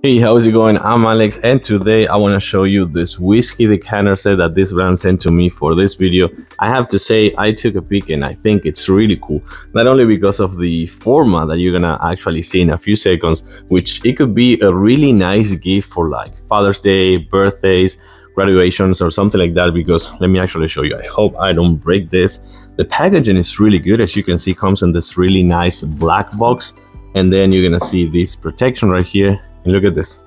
Hey, how's it going? I'm Alex, and today I want to show you this whiskey decanter set that this brand sent to me for this video. I have to say, I took a peek and I think it's really cool. Not only because of the format that you're gonna actually see in a few seconds, which it could be a really nice gift for like Father's Day, birthdays, graduations, or something like that. Because let me actually show you. I hope I don't break this. The packaging is really good. As you can see, comes in this really nice black box, and then you're gonna see this protection right here. And look at this.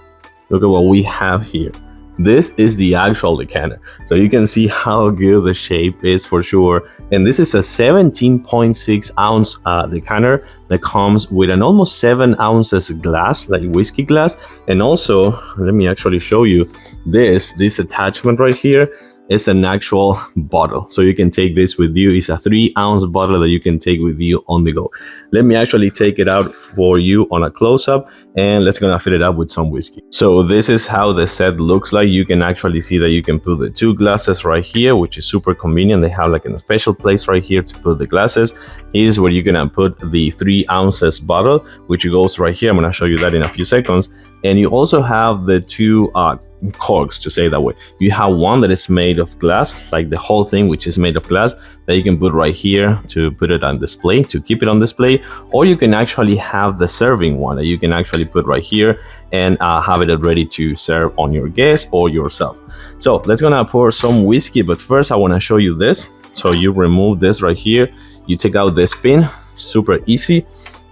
Look at what we have here. This is the actual decanter. So you can see how good the shape is for sure. And this is a 17.6 ounce decanter that comes with an almost 7 ounces glass, like whiskey glass. And also, let me actually show you this attachment right here. It's an actual bottle, so you can take this with you. It's a 3-ounce bottle that you can take with you on the go. Let me actually take it out for you on a close-up, and let's gonna fill it up with some whiskey. So this is how the set looks like. You can actually see that you can put the 2 glasses right here, which is super convenient. They have like a special place right here to put the glasses. Here's where you're gonna put the 3 ounces bottle, which goes right here. I'm gonna show you that in a few seconds. And you also have the 2 corks, to say that way. You have one that is made of glass, like the whole thing, which is made of glass, that you can put right here to put it on display, to keep it on display. Or you can actually have the serving one that you can actually put right here and have it ready to serve on your guests or yourself. So let's gonna pour some whiskey, but first I want to show you this. So you remove this right here, you take out this pin, super easy.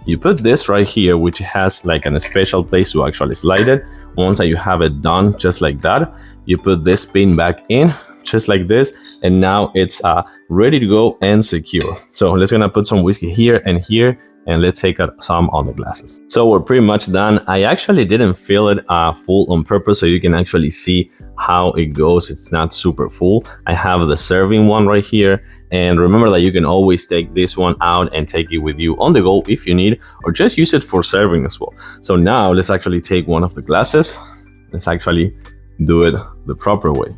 You put this right here, which has like a special place to actually slide it. Once that you have it done just like that, you put this pin back in just like this, and now it's ready to go and secure. So let's gonna put some whiskey here and here, and let's take some on the glasses. So we're pretty much done. I actually didn't fill it full on purpose, so you can actually see how it goes. It's not super full. I have the serving one right here, and remember that you can always take this one out and take it with you on the go if you need, or just use it for serving as well. So now let's actually take one of the glasses. Let's actually do it the proper way.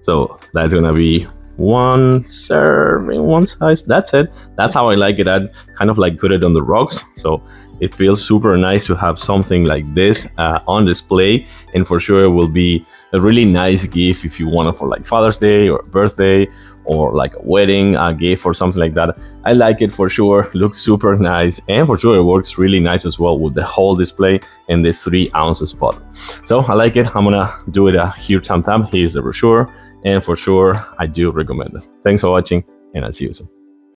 So that's gonna be one serving, one size. That's it. That's how I like it. I kind of like put it on the rocks, so it feels super nice to have something like this on display. And for sure it will be a really nice gift if you want it for like Father's Day or birthday, or like a wedding gift or something like that. I like it for sure. Looks super nice, and for sure it works really nice as well with the whole display and this 3 ounces bottle. So I like it. I'm gonna do it a huge thumbs up. Here's the brochure, and for sure I do recommend it. Thanks for watching, and I'll see you soon.